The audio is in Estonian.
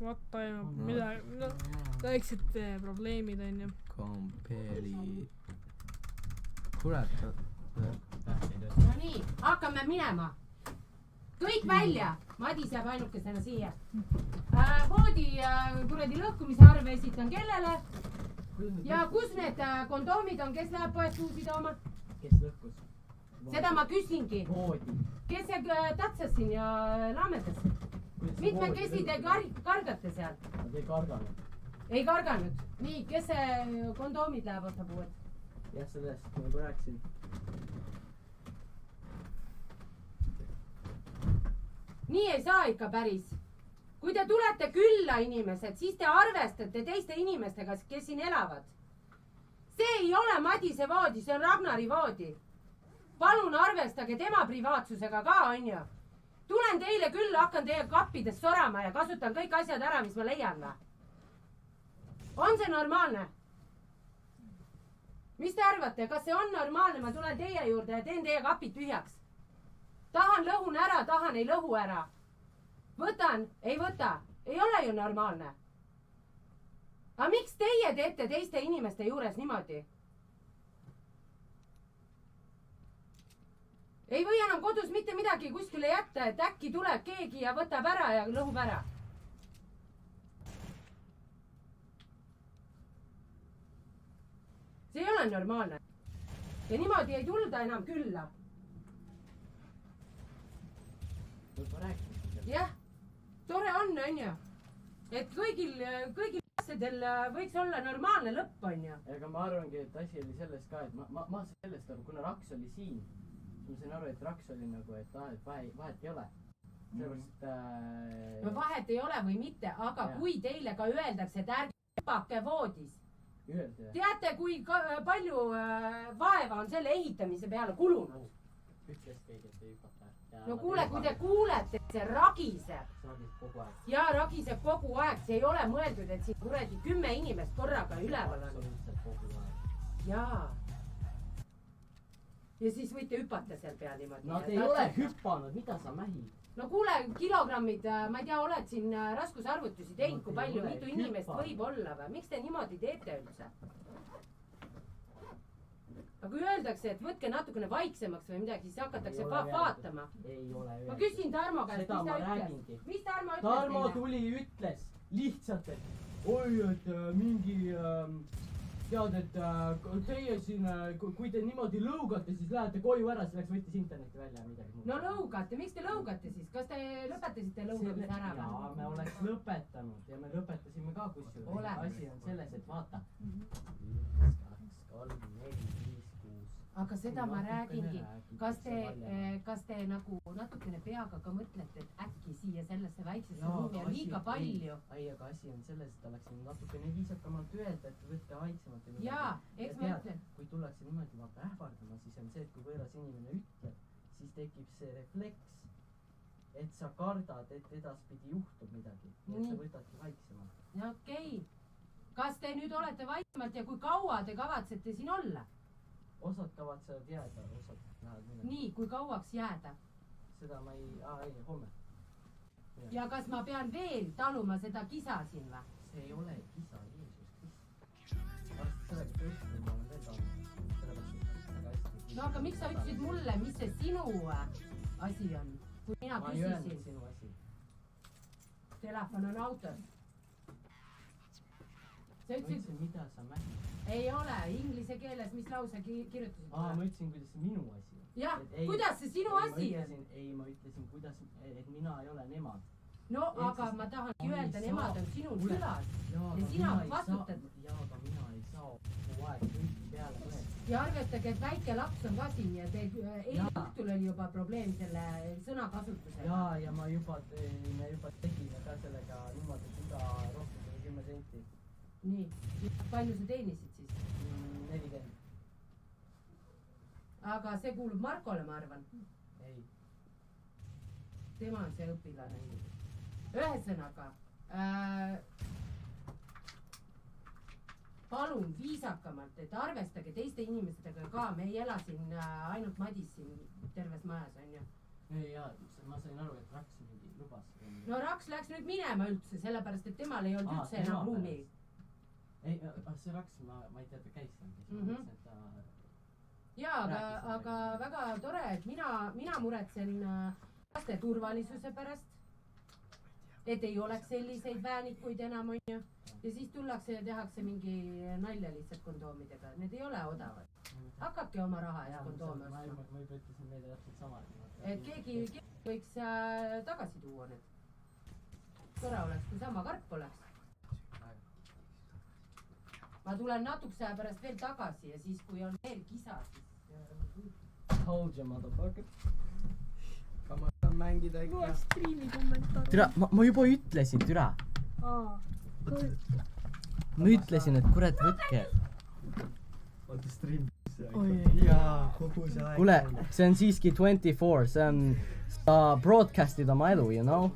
What toimub, mida, väiksed probleemid on ju. Compare'i. Kurat. No nii, hakkame minema. Kõik välja. Madis jääb ainukesena siia. Voodi kuradi lõhkumise arve esitan kellele. Ja kus need kondoomid on, kes läheb poest uusi tooma? Kes lõhkus? Seda ma küsingi. Voodi. Kes see tatsas siin ja laametas? Mitmekesi te kargate seal? Nad ei karganud. Ei karganud. Nii, kes see kondoomid läheb ostab uued? Jah, sellest ma juba rääkisin. Nii ei saa ikka päris. Kui te tulete külla inimesed, siis te arvestate teiste inimestega, kes siin elavad. See ei ole Madise voodi, see on Ragnari voodi. Palun arvestage tema privaatsusega ka, on ju. Tulen teile külla, hakkan teie kappides sorama ja kasutan kõik asjad ära, mis ma leian. On see normaalne? Mis te arvate, kas see on normaalne? Ma tulen teie juurde ja teen teie kapid tühjaks. Tahan lõhun ära, tahan ei lõhu ära. Võtan, ei võta. Ei ole ju normaalne. Aga miks teie teete teiste inimeste juures niimoodi? Ei või enam kodus mitte midagi kuskile jätta, et äkki tuleb keegi ja võtab ära ja lõhub ära. See ei ole normaalne. Ja niimoodi ei tulda enam külla. Võib-olla rääkida. Jah, tore on ju. Et kõigil asjadel võiks olla normaalne lõpp, on ju. Ega ma arvangi, et asi oli sellest ka, et ma sellest aru, kuna Raks oli siin, siis ma sain aru, et Raks oli nagu, et vahet ei ole. Sellepärast, No vahet ei ole või mitte, aga kui teile ka öeldakse, et ärge hüpake voodis. Teate, kui palju vaeva on selle ehitamise peale kulunud? Ütles keegi, et ei hüpata. No kuule, kui te kuulete, et see ragiseb. Kogu aeg. Ja ragiseb kogu aeg. See ei ole mõeldud, et siin kuradi 10 inimest korraga üleval on. Jaa. Ja siis võite hüpata seal peal niimoodi. Nad ei ole hüppanud, mida sa mähid? No kuule, kilogrammid, ma ei tea, oled siin raskusarvutusi teinud, kui palju, mitu inimest võib olla või? Miks te niimoodi teete üldse? Aga kui öeldakse, et võtke natukene vaiksemaks või midagi, siis hakatakse vaatama. Ei ole öeldud. Ma küsin Tarmo käest, mis ta ütles? Mis Tarmo ütles? Tarmo tuli ütles lihtsalt, et oi, et mingi, tead, et teie siin, kui te niimoodi lõugate, siis lähete koju ära, siis võttis interneti välja ja midagi muud. No lõugate, miks te lõugate siis? Kas te lõpetasite lõugamist ära? Jaa, me oleks lõpetanud ja me lõpetasime ka kusjuures. Asi on selles, et vaata. 1, 2, 3, 4, 5, 6. Aga seda ma räägingi. Kas te nagu natukene peaga ka mõtlete, et äkki siia sellesse väiksesse ruumi on liiga palju? Ei, aga asi on selles, et oleks natukene viisakamalt öelda, et võtte vaiksemalt. Jaa, eks ma ütlen. Kui tullakse niimoodi vaata ähvardama, siis on see, et kui võõras inimene ütleb, siis tekib see refleks, et sa kardad, et edaspidi juhtub midagi. Et sa võtadki vaiksemalt. Ja okei. Kas te nüüd olete vaiksemalt ja kui kaua te kavatsete siin olla? Osad kavatsevad jääda, osad lähevad minema. Nii, kui kauaks jääda? Seda ma ei, homme. Ja kas ma pean veel taluma seda kisa siin või? See ei ole kisa, Jeesus Kristus. Sellega tõesti ma olen veel taluma. No aga miks sa ütlesid mulle, mis see sinu asi on? Kui mina küsisin. Ma ei öelnud sinu asi. Telefon on autos. Ma ütlesin, mida sa mängid. Ei ole, inglise keeles, mis lause kirjutasid? Ma ütlesin, kuidas see minu asi on. Jah, kuidas see sinu asi on? Ei, ma ütlesin, kuidas, et mina ei ole nemad. No, aga ma tahangi öelda, nemad on sinu sülas. Ja sina vastutad. Jaa, aga mina ei saa kogu aeg kõiki peale mõelda. Ja arvestage, et väike laps on ka siin ja õhtul oli juba probleem selle sõnakasutusega. Jaa, ja me juba tegime ka sellega niimoodi, et iga rohkem kui 10 senti. Nii, palju sa teenisid siis? 40. Aga see kuulub Markole, ma arvan. Ei. Tema on see õpilane. Ühesõnaga, palun viisakamalt, et arvestage teiste inimestega ka. Me ei ela siin ainult Madis siin terves majas, on ju. ei jaa, ma sain aru, et Raks mingi lubas. no Raks läks nüüd minema üldse, sellepärast et temal ei olnud üldse enam ruumi. ei, see Raks, ma ei tea, ta käis seal, siis ma mõtlesin, et ta... jaa, aga väga tore, et mina muretsen laste turvalisuse pärast, et ei oleks selliseid väänikuid enam, onju. Ja siis tullakse ja tehakse mingi nalja lihtsalt kondoomidega, need ei ole odavad. Hakake oma raha eest kondoome ostma. Ma juba ütlesin meile täpselt sama. Et keegi võiks tagasi tuua need. Tore oleks, kui sama karp oleks. Ma tulen natukese aja pärast veel tagasi ja siis, kui on veel kisa, siis... Hold you, motherfucker. Kama saan mängida ikka. Loe striimi kommentaar. Türa, ma juba ütlesin, türa. Ma ütlesin, et kurat võtke. Oota stream. Oi. Jaa, kogu see aeg. Kuule, see on siiski 24, see on, sa broadcast'id oma elu, you know?